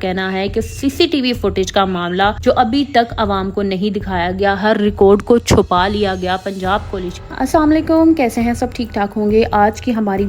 کہنا ہے کہ سی سی ٹی وی فوٹیج کا معاملہ جو ابھی تک عوام کو نہیں دکھایا گیا، ہر ریکارڈ کو چھپا لیا گیا پنجاب کالج۔ السلام علیکم، کیسے ہیں سب؟ ٹھیک ٹھاک ہوں گے۔ آج کی ہماری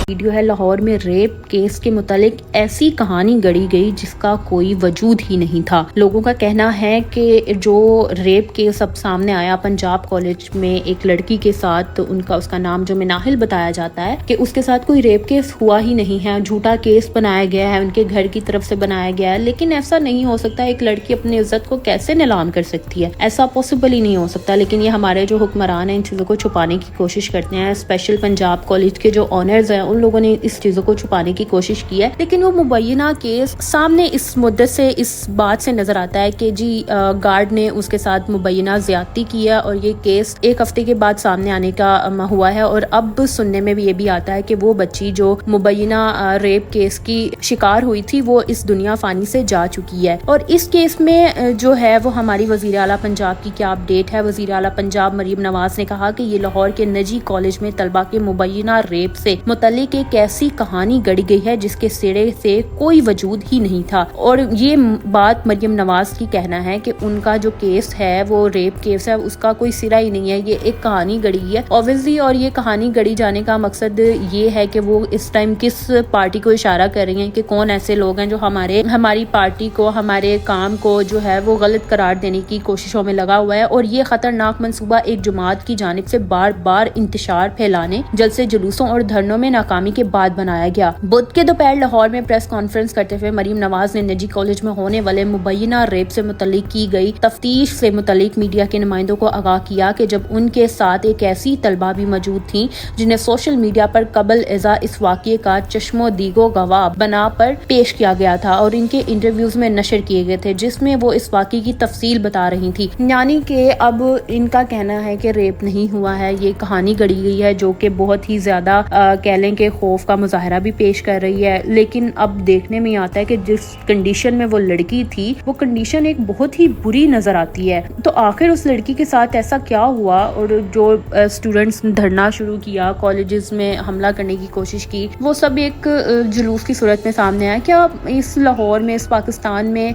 ویڈیو ہے لاہور میں ریپ کیس کے متعلق ایسی کہانی گڑھی گئی جس کا کوئی وجود ہی نہیں تھا۔ لوگوں کا کہنا ہے کہ جو ریپ کیس اب سامنے آیا پنجاب کالج میں ایک لڑکی کے ساتھ، اس کا نام جو مناہل بتایا جاتا ہے، کہ اس کے ساتھ کوئی ریپ کیس ہوا ہی نہیں ہے، جھوٹا کیس بنایا گیا ہے، ان کے گھر کی طرف سے بنایا گیا ہے۔ لیکن ایسا نہیں ہو سکتا، ایک لڑکی اپنی عزت کو کیسے نیلام کر سکتی ہے؟ ایسا پاسبل ہی نہیں ہو سکتا۔ لیکن یہ ہمارے جو حکمران ہیں ان چیزوں کو چھپانے کی کوشش کرتے ہیں۔ اسپیشل پنجاب کالج کے جو آنرز ہیں ان لوگوں نے اس چیزوں کو چھپانے کی کوشش کی ہے، لیکن وہ مبینہ کیس سامنے اس مدت سے، اس بات سے نظر آتا ہے کہ جی گارڈ نے اس کے ساتھ مبینہ زیادتی کی ہے، اور یہ کیس ایک ہفتے کے بعد سامنے آنے کا ہوا ہے۔ اور اب سننے میں بھی یہ بھی آتا ہے کہ وہ بچی جو مبینہ ریپ کیس کی شکار ہوئی تھی وہ اس دنیا فانی سے جا چکی ہے۔ اور اس کیس میں جو ہے وہ ہماری وزیر اعلیٰ پنجاب کی کیا اپڈیٹ ہے؟ وزیر اعلیٰ پنجاب مریم نواز نے کہا کہ یہ لاہور کے نجی کالج میں طلبہ کے مبینہ ریپ سے متعلق ایک ایسی کہانی گڑھی گئی ہے جس کے سرے سے کوئی وجود ہی نہیں تھا۔ اور یہ بات مریم نواز کی کہنا ہے کہ ان کا جو کیس ہے وہ ریپ کیس ہے، اس کا کوئی سرا ہی نہیں ہے، یہ ایک کہانی گڑھی ہے اوبویسلی۔ اور یہ کہانی گڑھی جانے کا مقصد یہ ہے کہ وہ اس ٹائم کس پارٹی کو اشارہ کر رہی ہیں کہ کون ایسے لوگ ہیں جو ہماری پارٹی کو، ہمارے کام کو جو ہے وہ غلط قرار دینے کی کوششوں میں لگا ہوا ہے۔ اور یہ خطرناک منصوبہ ایک جماعت کی جانب سے بار بار انتشار پھیلانے، جلسے جلوسوں اور دھرنوں میں ناکامی کے بعد بنایا گیا۔ بدھ کے دوپہر لاہور میں پریس کانفرنس کرتے ہوئے مریم نواز نے نجی کالج میں ہونے والے مبینہ ریپ سے متعلق کی گئی تفتیش سے متعلق میڈیا کے نمائندوں کو آگاہ کیا کہ جب ان کے ساتھ ایک ایسی طلبہ بھی موجود تھیں جنہیں سوشل میڈیا پر قبل ازاں اس واقعے کا چشم و دیگو گواہ بنا پر پیش کیا گیا تھا اور ان کے انٹرویوز میں نشر کیے گئے تھے، جس میں وہ اس واقعے کی تفصیل بتا رہی تھی۔ یعنی کہ اب ان کا کہنا ہے کہ ریپ نہیں ہوا ہے، یہ کہانی گڑھی گئی ہے، جو کہ بہت ہی زیادہ کہہ لیں کہ خوف کا مظاہرہ بھی پیش کر رہی ہے۔ لیکن اب دیکھنے میں آتا ہے کہ جس کنڈیشن میں وہ لڑکی تھی وہ کنڈیشن ایک بہت ہی بری نظر آتی ہے۔ تو آخر اس لڑکی کے ساتھ ایسا کیا ہوا؟ اور جو اسٹوڈنٹس نے دھرنا شروع کیا، کالجز میں حملہ کرنے کی کوشش کی، وہ سب ایک جلوس کی صورت میں سامنے آیا۔ کیا اس لاہور میں، اس پاکستان میں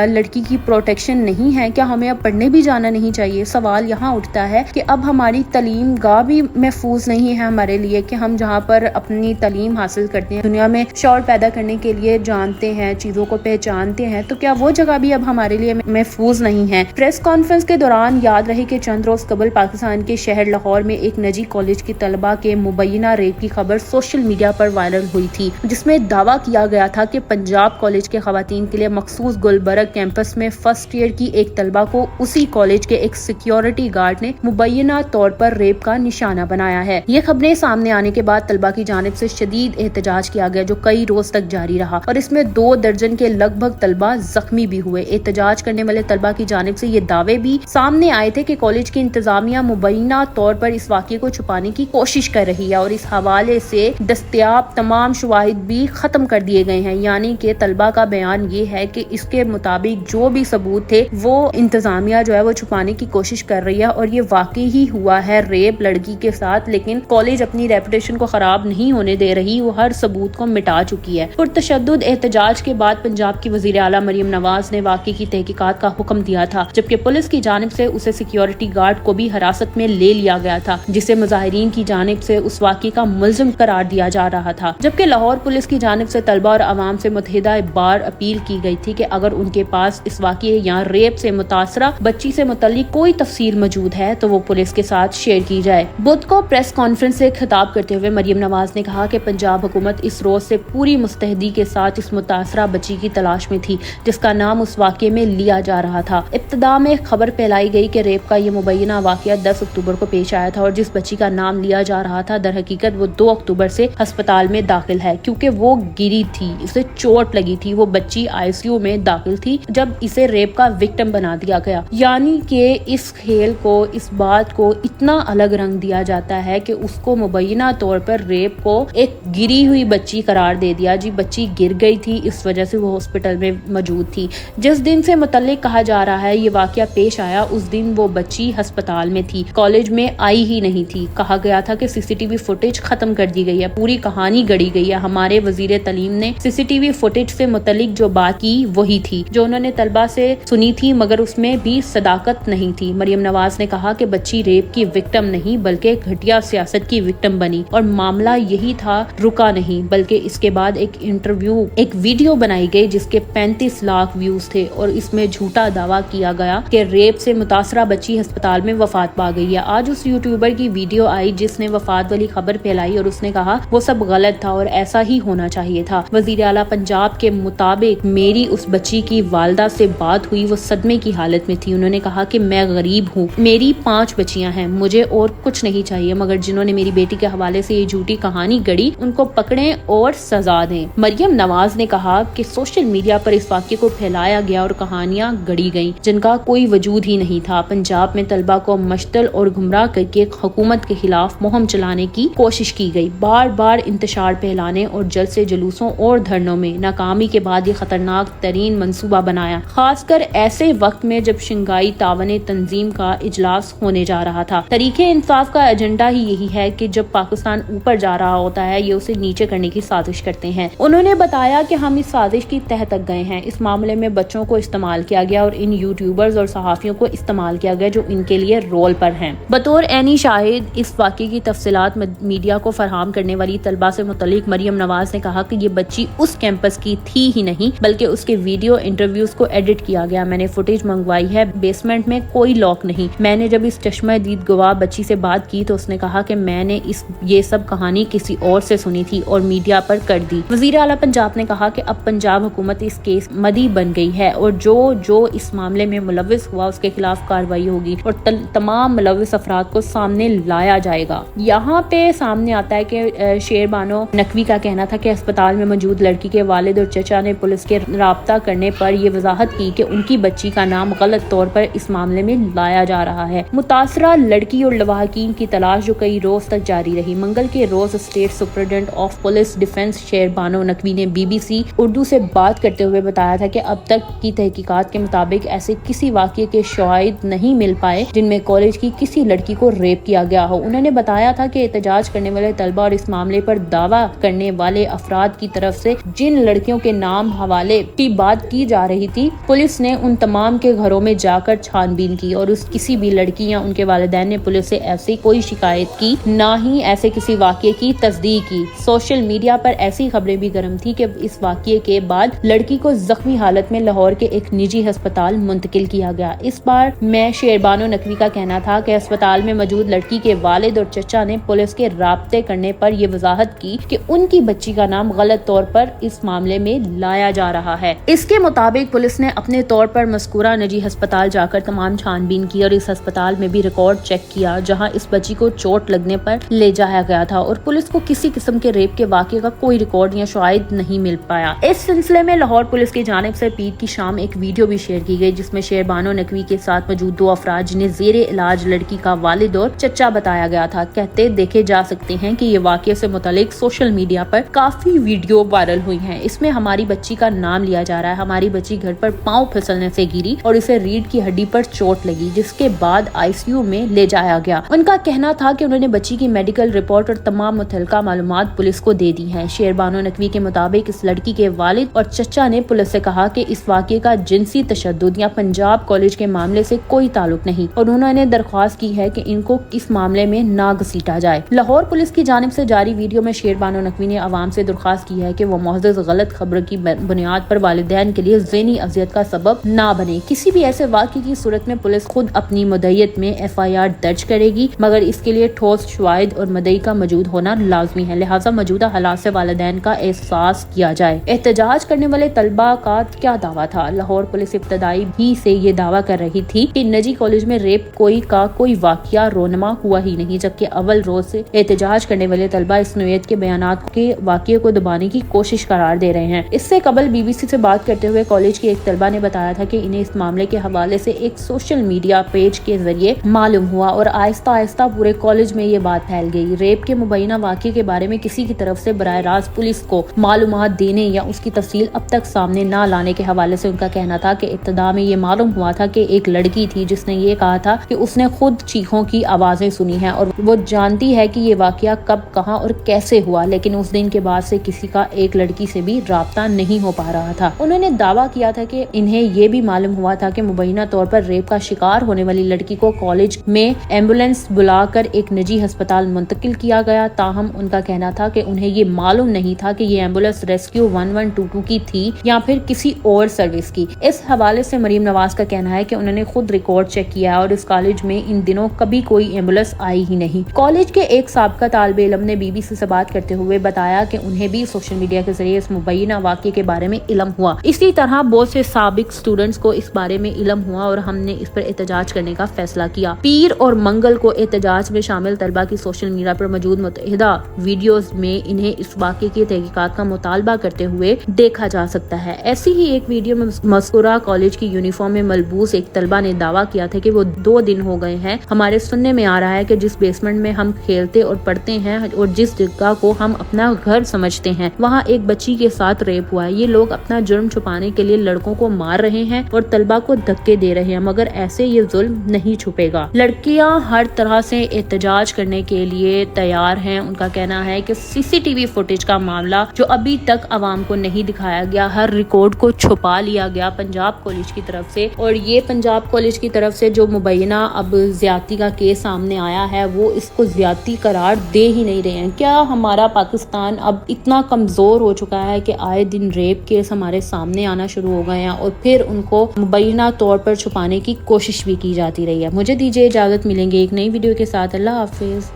لڑکی کی پروٹیکشن نہیں ہے؟ کیا ہمیں اب پڑھنے بھی جانا نہیں چاہیے؟ سوال یہاں اٹھتا ہے کہ اب ہماری تعلیم گاہ بھی محفوظ نہیں ہے ہمارے لیے کہ ہم جہاں پر اپنی تعلیم حاصل کرتے ہیں، دنیا میں شعور پیدا کرنے کے لیے جانتے ہیں، چیزوں کو پہچانتے ہیں، تو کیا وہ جگہ بھی اب ہمارے لیے محفوظ نہیں ہے؟ پریس کانفرنس کے دوران یاد رہے کہ چند روز قبل پاکستان کے شہر لاہور میں ایک نجی کالج کی طلبہ کے مبینہ ریپ کی خبر سوشل میڈیا پر وائرل ہوئی تھی، جس میں دعویٰ کیا گیا تھا کہ پنجاب کالج کے خواتین کے لیے مخصوص گلبرگ کیمپس میں فرسٹ ایئر کی ایک طلبہ کو اسی کالج کے ایک سیکیورٹی گارڈ نے مبینہ طور پر ریپ کا نشانہ بنایا ہے۔ یہ خبریں سامنے آنے کے بعد طلبہ کی جانب سے شدید احتجاج کیا گیا جو کئی روز تک جاری رہا، اور اس میں 2 درجن کے لگ بھگ طلبہ زخمی بھی ہوئے۔ احتجاج کرنے والے طلبہ کی جانب سے یہ دعوے بھی سامنے آئے تھے کہ کالج کی انتظامیہ مبینہ طور پر اس واقعے کو چھپانے کی کوشش کر رہی ہے، اور اس حوالے سے دستیاب تمام شواہد بھی ختم کر دیے گئے ہیں۔ یعنی کہ طلبہ کا بیان یہ ہے کہ اس کے مطابق جو بھی ثبوت تھے وہ انتظامیہ جو ہے وہ چھپانے کی کوشش کر رہی ہے، اور یہ واقعی ہی ہوا ہے ریپ لڑکی کے ساتھ، لیکن کالج اپنی ریپوٹیشن کو خراب نہیں ہونے دے رہی، وہ ہر ثبوت کو مٹا چکی ہے۔ پرتشدد احتجاج کے بعد پنجاب کی وزیر اعلیٰ مریم نواز نے واقعے کی تحقیقات کا حکم دیا تھا، جبکہ پولیس کی جانب سے اسے سیکیورٹی گارڈ کو بھی حراست میں لے لیا گیا تھا، جسے مظاہرین کی جانب سے اس واقعے کا ملزم قرار دیا جا رہا تھا۔ جبکہ لاہور پولیس کی جانب سے طلبہ اور عوام سے متحدہ بار اپیل کی گئی تھی کہ اگر ان کے پاس اس واقعے یا ریپ سے متاثرہ بچی سے متعلق کوئی تفصیل موجود ہے تو وہ پولیس کے ساتھ شیئر کی جائے۔ بدھ کو پریس کانفرنس سے خطاب کرتے ہوئے مریم نواز نے کہا کہ پنجاب حکومت اس روز سے پوری مستعدی کے ساتھ اس متاثرہ بچی کی تلاش میں تھی جس کا نام اس واقعے میں لیا جا رہا تھا۔ ابتدا میں خبر پھیلائی گئی کہ ریپ کا یہ مبینہ واقعہ 10 اکتوبر کو پیش آیا تھا، اور جس بچی کا نام لیا جا رہا تھا در حقیقت وہ 2 اکتوبر سے ہسپتال میں داخل ہے، کیونکہ وہ گری تھی، اسے چوٹ لگی تھی، وہ بچی ICU میں داخل تھی جب اسے ریپ کا وکٹم بنا دیا گیا۔ یعنی کہ اس کھیل کو، اس بات کو اتنا الگ رنگ دیا جاتا ہے کہ اس کو مبینہ طور پر ریپ کو ایک گری ہوئی بچی قرار دے دیا. جی بچی گر گئی تھی, اس وجہ سے وہ ہاسپٹل میں موجود تھی. جس دن سے متعلق کہا جا رہا ہے یہ واقعہ پیش آیا اس دن وہ بچی ہسپتال میں تھی, کالج میں آئی ہی نہیں تھی. کہا گیا تھا کہ CCTV فوٹیج ختم کر دی گئی ہے, پوری کہانی گڑی گئی ہے. ہمارے وزیر تعلیم نے CCTV فوٹیج سے متعلق جو بات کی وہی تھی جو انہوں نے طلبہ سے سنی تھی, مگر اس میں بھی صداقت نہیں تھی. مریم نواز نے کہا کہ بچی ریپ کی وکٹم نہیں بلکہ گھٹیا سیاست کی وکٹم بنی, اور معاملہ یہی تھا, رکا نہیں. بلکہ اس کے بعد ایک ویڈیو بنائی گئی جس کے 35 لاکھ ویوز تھے, اور اس میں جھوٹا دعویٰ کیا گیا کہ ریپ سے متاثرہ بچی ہسپتال میں وفات پا گئی ہے. آج اس یوٹیوبر کی ویڈیو آئی جس نے وفات والی خبر پھیلائی, اور اس نے کہا وہ سب غلط تھا اور ایسا ہی ہونا چاہیے تھا. وزیر اعلیٰ پنجاب کے مطابق میری اس بچی کی والدہ سے بات ہوئی, وہ صدمے کی حالت میں تھی. انہوں نے کہا کہ میں غریب ہوں, میری 5 بچیاں ہیں, مجھے اور کچھ نہیں چاہیے, مگر جنہوں نے میری بیٹی کے حوالے سے یہ جھوٹی کہانی گڑی ان کو پکڑیں اور سزا دیں. مریم نواز نے کہا کہ سوشل میڈیا پر اس واقعے کو پھیلایا گیا اور کہانیاں گڑی گئیں جن کا کوئی وجود ہی نہیں تھا. پنجاب میں طلبہ کو مشتل اور گمراہ کر کے حکومت کے خلاف مہم چلانے کی کوشش کی گئی. بار بار انتشار پھیلانے اور جلسے جلوسوں اور دھرنوں میں ناکامی کے بعد یہ خطرناک ترین منصوبہ بنایا, خاص کر ایسے وقت میں جب شنگھائی تعاون تنظیم کا اجلاس ہونے جا رہا تھا. تحریک انصاف کا ایجنڈا ہی یہی ہے کہ جب پاکستان اوپر جا رہا ہوتا ہے یہ اسے نیچے کرنے کی سازش کرتے ہیں. انہوں نے بتایا کہ ہم اس سازش کی تہہ تک گئے ہیں. اس معاملے میں بچوں کو استعمال کیا گیا اور ان یوٹیوبرز اور صحافیوں کو استعمال کیا گیا جو ان کے لیے رول پر ہیں. بطور عینی شاہد اس واقعے کی تفصیلات میڈیا کو فراہم کرنے والی طلبہ سے متعلق مریم نواز نے کہا کہ یہ بچی اس کیمپس کی تھی ہی نہیں بلکہ اس کے ویڈیو انٹرویوز کو ایڈٹ کیا گیا. میں نے فوٹیج منگوائی ہے, بیسمنٹ میں کوئی لاک نہیں. میں نے جب اس چشمہ دید گواہ بچی سے بات کی تو اس نے کہا کہ میں نے یہ سب کہانی کسی اور سے سنی تھی اور میڈیا پر کر دی. وزیر اعلیٰ پنجاب نے کہا کہ اب پنجاب حکومت اس کیس مدعی بن گئی ہے اور جو اس معاملے میں ملوث ہوا اس کے خلاف کارروائی ہوگی اور تمام ملوث افراد کو سامنے لایا جائے گا. یہاں پہ سامنے آتا ہے کہ شیر بانو نقوی کا کہنا تھا کہ اسپتال میں موجود لڑکی کے والد اور چچا نے پولیس کے رابطہ کرنے پر یہ وضاحت کی کہ ان کی بچی کا نام غلط طور پر اس معاملے میں لایا جا رہا ہے. متاثرہ لڑکی اور لواحقین کی تلاش جو کئی روز تک جاری رہی. منگل کے روز state superintendent of police defence Sher Bano Naqvi نے BBC اردو سے بات کرتے ہوئے بتایا تھا کہ اب تک کی تحقیقات کے مطابق ایسے کسی واقعے کے شواہد نہیں مل پائے جن میں کالج کی کسی لڑکی کو ریپ کیا گیا ہو. انہوں نے بتایا تھا کہ احتجاج کرنے والے طلبہ اور اس معاملے پر دعویٰ کرنے والے افراد کی طرف سے جن لڑکیوں کے نام حوالے کی بات کی جا رہی تھی پولیس نے ان تمام کے گھروں میں جا کر چھان بین کی اور اس کسی بھی لڑکی یا ان کے والدین نے پولیس سے ایسی کوئی شکایت کی نہ ہی ایسے کسی واقعے کی تصدیق کی. سوشل میڈیا پر ایسی خبریں بھی گرم تھی کہ اس واقعے کے بعد لڑکی کو زخمی حالت میں لاہور کے ایک نجی ہسپتال منتقل کیا گیا. اس بار میں شیر بانو نقوی کا کہنا تھا کہ ہسپتال میں موجود لڑکی کے والد اور چچا نے پولیس کے رابطے کرنے پر یہ وضاحت کی کہ ان کی بچی کا نام غلط طور پر اس معاملے میں لایا جا رہا ہے. اس کے مطابق پولیس نے اپنے طور پر مذکورہ نجی ہسپتال جا کر تمام چھان بین کی اور اس ہسپتال میں بھی ریکارڈ چیک کیا جہاں اس بچی کو چوٹ لگنے پر لے جایا گیا تھا اور پولیس کو کسی قسم کے ریپ کے واقعے کا کوئی ریکارڈ یا شواہد نہیں مل پایا. اس سلسلے میں لاہور پولیس کی جانب سے پیر کی شام ایک ویڈیو بھی شیئر کی گئی جس میں شیر بانو نقوی کے ساتھ موجود 2 افراد جنہیں زیر علاج لڑکی کا والد اور چچا بتایا گیا تھا کہتے دیکھے جا سکتے ہیں کہ یہ واقعے سے متعلق سوشل میڈیا پر کافی ویڈیو وائرل ہوئی ہیں. اس میں ہماری بچی کا نام لیا جا رہا ہے. ہماری بچی گھر پر پاؤں پھسلنے سے گری اور اسے ریڑھ کی ہڈی پر چوٹ لگی جس کے بعد ICU میں لے جایا گیا. ان کا کہنا تھا کہ انہوں نے بچی کی میڈیکل رپورٹ اور تمام متعلقہ معلومات پولیس کو دے دی ہیں. شیر بانو نقوی کے مطابق اس لڑکی کے والد اور چچا نے پولیس سے کہا کہ اس واقعے کا جنسی تشدد یا پنجاب کالج کے معاملے سے کوئی تعلق نہیں اور انہوں نے درخواست کی ہے کہ ان کو اس معاملے میں نہ گھسیٹا جائے. لاہور پولیس کی جانب سے جاری ویڈیو میں شیر بانو نقوی نے عوام سے درخواست کی ہے کہ وہ محض غلط خبر کی بنیاد پر والدین کے لیے ذہنی اذیت کا سبب نہ بنے. کسی بھی ایسے واقعے کی صورت میں پولیس خود اپنی مدعیت میں FIR درج کرے گی مگر اس کے لیے ٹھوس شواہد اور مدعی کا موجود ہونا لازمی ہے. لہٰذا موجودہ حالات سے والدین کا احساس کیا جائے. احتجاج کرنے والے طلبہ کا کیا دعویٰ تھا؟ لاہور پولیس ابتدائی بھی سے یہ دعویٰ کر رہی تھی کہ نجی کالج میں ریپ کوئی واقعہ رونما ہوا ہی نہیں جبکہ اول روز سے احتجاج کرنے والے طلبہ اس نوعیت کے بیانات کے واقعے کو دبانے کی کوشش قرار دے رہے ہیں. اس سے قبل BBC سے بات کرتے ہوئے کالج کی ایک طلبہ نے بتایا تھا کہ انہیں اس معاملے کے حوالے سے ایک سوشل میڈیا پیج کے ذریعے معلوم ہوا اور آہستہ آہستہ پورے کالج میں یہ بات پھیل گئی. ریپ کے مبینہ واقعے کے بارے میں کسی کی طرف سے براہ راست پولیس کو معلومات دینے یا اس کی تفصیل اب تک سامنے نہ لانے کے حوالے سے ان کا کہنا تھا کہ ابتدا میں یہ معلوم ہوا تھا کہ ایک لڑکی تھی جس نے یہ کہا تھا کہ اس نے خود چیخوں کی آوازیں سنی ہیں اور وہ جانتی ہے کہ یہ واقعہ کب کہاں اور کیسے ہوا، لیکن اس دن کے بعد سے کسی کا ایک لڑکی سے بھی رابطہ نہیں ہو پا رہا تھا۔ انہوں نے دعویٰ کیا تھا کہ انہیں یہ بھی معلوم ہوا تھا کہ مبینہ طور پر ریپ کا شکار ہونے والی لڑکی کو کالج میں ایمبولینس بلا کر ایک نجی ہسپتال منتقل کیا گیا، تاہم ان کا کہنا تھا کہ انہیں یہ معلوم نہیں تھا کہ یہ ایمبولینس ریسکیو 1122 کی تھی یا پھر کسی اور سروس کی۔ اس حوالے سے مریم نواز کا کہنا ہے کہ انہوں نے خود ریکارڈ چیک کیا اور اس کالج میں ان دنوں کبھی کوئی ایمبولینس آئی ہی نہیں۔ کالج کے ایک سابقہ طالب علم نے BBC سے بات کرتے ہوئے بتایا کہ انہیں بھی سوشل میڈیا کے ذریعے اس مبینہ واقعے کے بارے میں علم ہوا، اسی طرح بہت سے سابق اسٹوڈنٹس کو اس بارے میں علم ہوا اور ہم نے اس پر احتجاج کرنے کا فیصلہ کیا۔ پیر اور منگل کو احتجاج میں شامل طلبہ کی سوشل میڈیا پر موجود متعدد ویڈیوز میں انہیں اس واقعے کی تحقیقات کا مطالبہ کرتے ہوئے دیکھا جا سکتا ہے۔ ایسی ہی ایک ویڈیو میں مذکورہ کالج کی یونیفارم میں ملبوس ایک طلبہ نے دعویٰ کیا تھا کہ وہ 2 دن ہو گئے ہیں ہمارے سننے میں آ رہا ہے کہ جس بیسمنٹ میں ہم کھیلتے اور پڑھتے ہیں اور جس جگہ کو ہم اپنا گھر سمجھتے ہیں وہاں ایک بچی کے ساتھ ریپ ہوا ہے۔ یہ لوگ اپنا جرم چھپانے کے لیے لڑکوں کو مار رہے ہیں اور طلبہ کو دھکے دے رہے ہیں، مگر ایسے یہ ظلم نہیں چھپے گا۔ لڑکیاں ہر طرح سے احتجاج کرنے کے لیے تیار ہیں۔ ان کا کہنا ہے کہ CCTV فوٹیج کا معاملہ جو ابھی تک عوام کو نہیں دکھایا گیا، ہر ریکارڈ کو چھپا لیا گیا پنجاب کالج کی طرف سے، اور یہ پنجاب کالج کی طرف سے جو مبینہ اب زیادتی کا کیس سامنے آیا ہے وہ اس کو زیادتی قرار دے ہی نہیں رہے ہیں۔ کیا ہمارا پاکستان اب اتنا کمزور ہو چکا ہے کہ آئے دن ریپ کیس ہمارے سامنے آنا شروع ہو گئے ہیں اور پھر ان کو مبینہ طور پر چھپانے کی کوشش بھی کی جاتی رہی ہے؟ مجھے دیجیے اجازت، ملیں گے ایک نئی ویڈیو کے ساتھ۔ اللہ حافظ۔